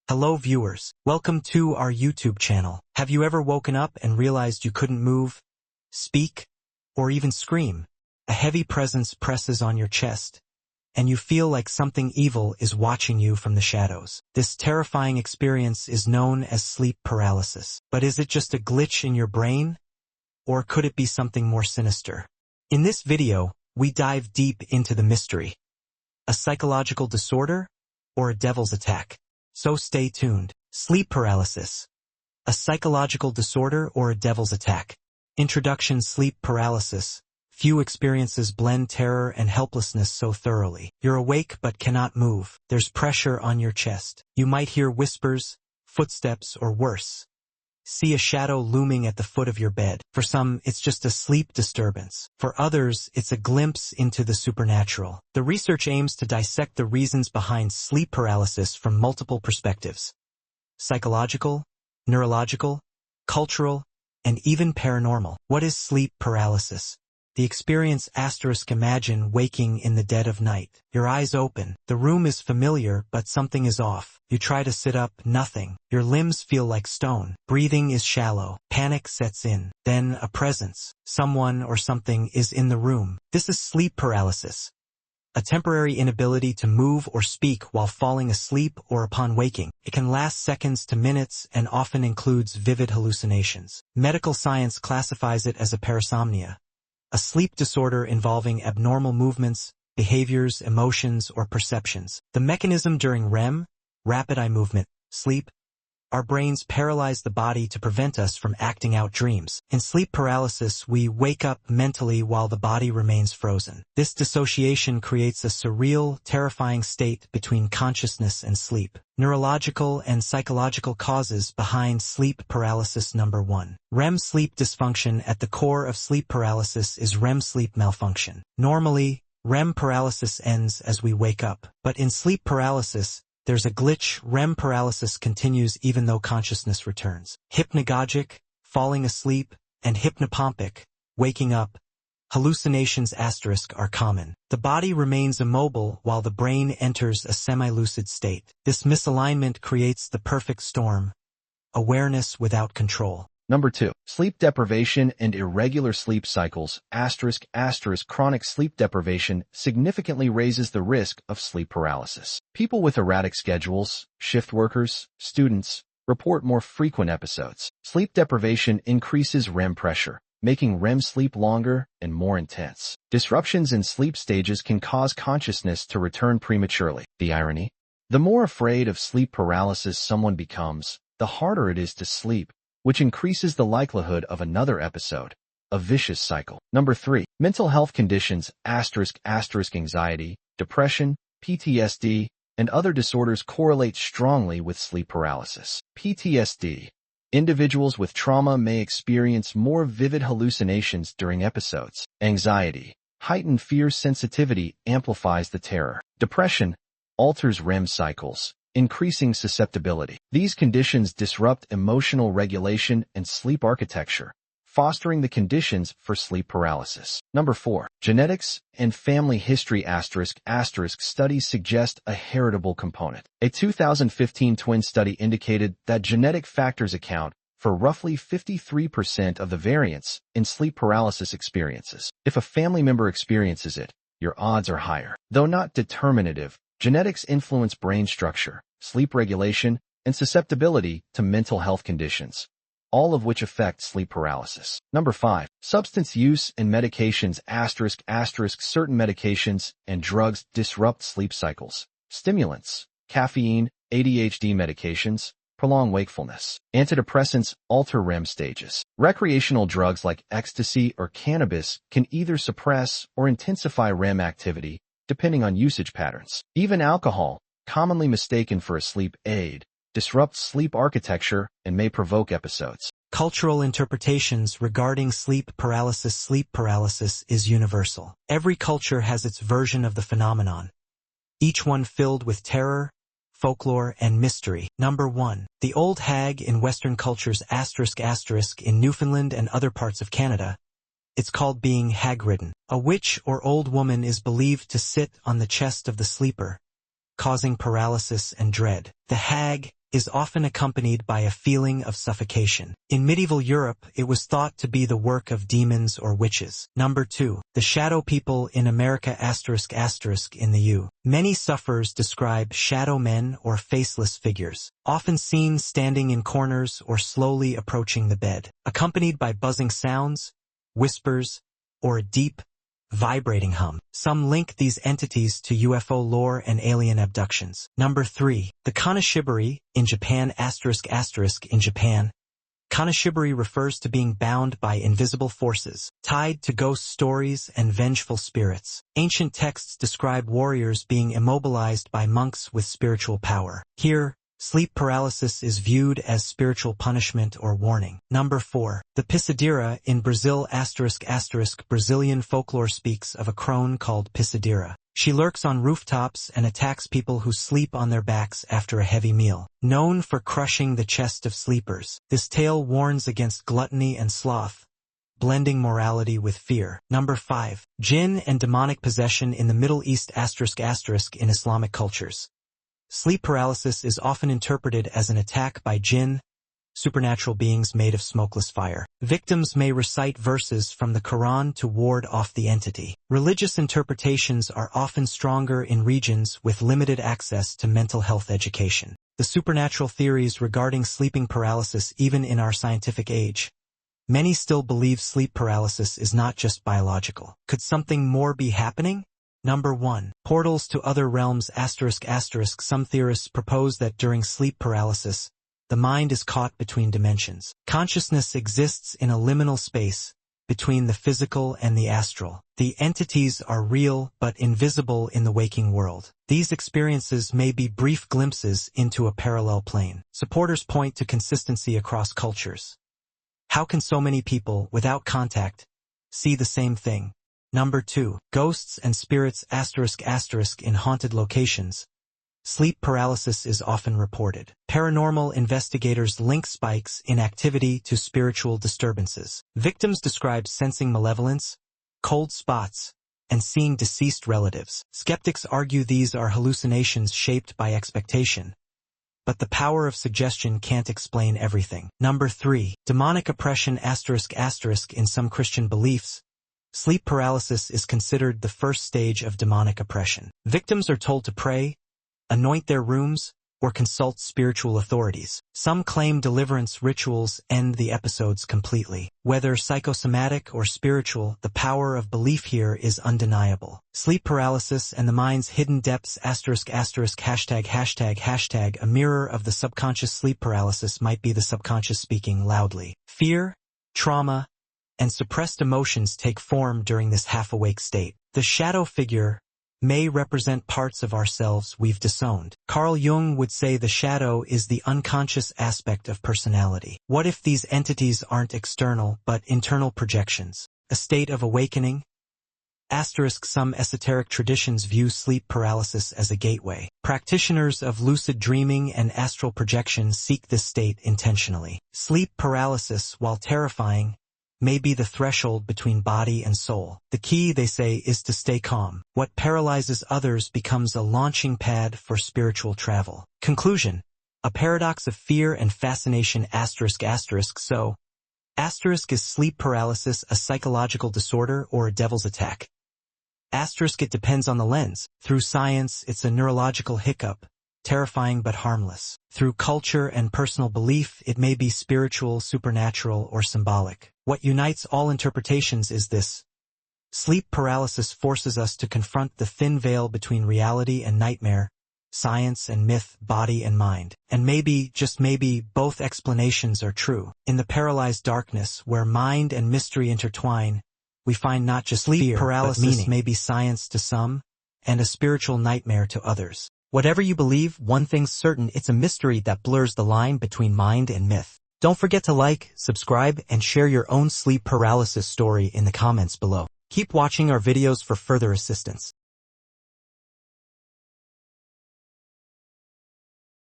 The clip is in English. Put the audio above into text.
Hello viewers, welcome to our YouTube channel. Have you ever woken up and realized you couldn't move, speak, or even scream? A heavy presence presses on your chest, and you feel like something evil is watching you from the shadows. This terrifying experience is known as sleep paralysis. But is it just a glitch in your brain? Or could it be something more sinister? In this video, we dive deep into the mystery. A psychological disorder or a devil's attack? So stay tuned. Sleep paralysis. A psychological disorder or a devil's attack? Introduction. Sleep paralysis. Few experiences blend terror and helplessness so thoroughly. You're awake but cannot move. There's pressure on your chest. You might hear whispers, footsteps, or worse, see a shadow looming at the foot of your bed. For some, it's just a sleep disturbance. For others, it's a glimpse into the supernatural. The research aims to dissect the reasons behind sleep paralysis from multiple perspectives: psychological, neurological, cultural, and even paranormal. What is sleep paralysis? The experience *. Imagine waking in the dead of night. Your eyes open. The room is familiar, but something is off. You try to sit up, nothing. Your limbs feel like stone. Breathing is shallow. Panic sets in. Then a presence, someone or something, is in the room. This is sleep paralysis. A temporary inability to move or speak while falling asleep or upon waking. It can last seconds to minutes and often includes vivid hallucinations. Medical science classifies it as a parasomnia, a sleep disorder involving abnormal movements, behaviors, emotions, or perceptions. The mechanism: during REM, rapid eye movement, sleep, our brains paralyze the body to prevent us from acting out dreams. In sleep paralysis, we wake up mentally while the body remains frozen. This dissociation creates a surreal, terrifying state between consciousness and sleep. Neurological and psychological causes behind sleep paralysis. Number 1. REM sleep dysfunction. At the core of sleep paralysis is REM sleep malfunction. Normally, REM paralysis ends as we wake up. But in sleep paralysis, there's a glitch. REM paralysis continues even though consciousness returns. Hypnagogic, falling asleep, and hypnopompic, waking up, hallucinations * are common. The body remains immobile while the brain enters a semi-lucid state. This misalignment creates the perfect storm: awareness without control. Number 2. Sleep deprivation and irregular sleep cycles *. Chronic sleep deprivation significantly raises the risk of sleep paralysis. People with erratic schedules, shift workers, students, report more frequent episodes. Sleep deprivation increases REM pressure, making REM sleep longer and more intense. Disruptions in sleep stages can cause consciousness to return prematurely. The irony? The more afraid of sleep paralysis someone becomes, the harder it is to sleep, which increases the likelihood of another episode, a vicious cycle. Number 3. Mental health conditions *. Anxiety, depression, PTSD, and other disorders correlate strongly with sleep paralysis. PTSD. Individuals with trauma may experience more vivid hallucinations during episodes. Anxiety. Heightened fear sensitivity amplifies the terror. Depression alters REM cycles, increasing susceptibility. These conditions disrupt emotional regulation and sleep architecture, fostering the conditions for sleep paralysis. Number 4. Genetics and family history *. Studies suggest a heritable component. A 2015 twin study indicated that genetic factors account for roughly 53% of the variance in sleep paralysis experiences. If a family member experiences it, your odds are higher. Though not determinative, genetics influence brain structure, sleep regulation, and susceptibility to mental health conditions, all of which affect sleep paralysis. Number 5. Substance use and medications *. Certain medications and drugs disrupt sleep cycles. Stimulants, caffeine, ADHD medications prolong wakefulness. Antidepressants alter REM stages. Recreational drugs like ecstasy or cannabis can either suppress or intensify REM activity, depending on usage patterns. Even alcohol, commonly mistaken for a sleep aid, disrupts sleep architecture and may provoke episodes. Cultural interpretations regarding sleep paralysis. Sleep paralysis is universal. Every culture has its version of the phenomenon, each one filled with terror, folklore, and mystery. Number 1. The old hag. In Western cultures *. In Newfoundland and other parts of Canada, it's called being hag-ridden. A witch or old woman is believed to sit on the chest of the sleeper, causing paralysis and dread. The hag, is often accompanied by a feeling of suffocation. In medieval Europe, it was thought to be the work of demons or witches. Number 2. The shadow people in America *** in the U. Many sufferers describe shadow men or faceless figures, often seen standing in corners or slowly approaching the bed, accompanied by buzzing sounds, whispers, or a deep, vibrating hum. Some link these entities to UFO lore and alien abductions. Number 3. The Kanashibari, in Japan *** in Japan. Kanashibari refers to being bound by invisible forces, tied to ghost stories and vengeful spirits. Ancient texts describe warriors being immobilized by monks with spiritual power. Here, sleep paralysis is viewed as spiritual punishment or warning. Number 4. The Pisadira, in Brazil ***. Brazilian folklore speaks of a crone called Pisadira. She lurks on rooftops and attacks people who sleep on their backs after a heavy meal. Known for crushing the chest of sleepers, this tale warns against gluttony and sloth, blending morality with fear. Number 5. Jinn and demonic possession in the Middle East *** in Islamic cultures. Sleep paralysis is often interpreted as an attack by jinn, supernatural beings made of smokeless fire. Victims may recite verses from the Quran to ward off the entity. Religious interpretations are often stronger in regions with limited access to mental health education. The supernatural theories regarding sleeping paralysis even in our scientific age. Many still believe sleep paralysis is not just biological. Could something more be happening? Number 1. Portals to other realms ***. Some theorists propose that during sleep paralysis, the mind is caught between dimensions. Consciousness exists in a liminal space, between the physical and the astral. The entities are real but invisible in the waking world. These experiences may be brief glimpses into a parallel plane. Supporters point to consistency across cultures. How can so many people, without contact, see the same thing? Number 2. Ghosts and spirits *** in haunted locations. Sleep paralysis is often reported. Paranormal investigators link spikes in activity to spiritual disturbances. Victims describe sensing malevolence, cold spots, and seeing deceased relatives. Skeptics argue these are hallucinations shaped by expectation, but the power of suggestion can't explain everything. Number 3. Demonic oppression *** in some Christian beliefs. Sleep paralysis is considered the first stage of demonic oppression. Victims are told to pray, anoint their rooms, or consult spiritual authorities. Some claim deliverance rituals end the episodes completely. Whether psychosomatic or spiritual, the power of belief here is undeniable. Sleep paralysis and the mind's hidden depths ***. A mirror of the subconscious. Sleep paralysis might be the subconscious speaking loudly. Fear, trauma, and suppressed emotions take form during this half-awake state. The shadow figure may represent parts of ourselves we've disowned. Carl Jung would say the shadow is the unconscious aspect of personality. What if these entities aren't external but internal projections? A state of awakening? Some esoteric traditions view sleep paralysis as a gateway. Practitioners of lucid dreaming and astral projection seek this state intentionally. Sleep paralysis, while terrifying, may be the threshold between body and soul. The key, they say, is to stay calm. What paralyzes others becomes a launching pad for spiritual travel. Conclusion: a paradox of fear and fascination ***. So, is sleep paralysis a psychological disorder or a devil's attack? It depends on the lens. Through science, it's a neurological hiccup, terrifying but harmless. Through culture and personal belief, it may be spiritual, supernatural, or symbolic. What unites all interpretations is this: sleep paralysis forces us to confront the thin veil between reality and nightmare, science and myth, body and mind. And maybe, just maybe, both explanations are true. In the paralyzed darkness, where mind and mystery intertwine, we find not just sleep paralysis, but meaning. May be science to some, and a spiritual nightmare to others. Whatever you believe, one thing's certain: it's a mystery that blurs the line between mind and myth. Don't forget to like, subscribe, and share your own sleep paralysis story in the comments below. Keep watching our videos for further assistance.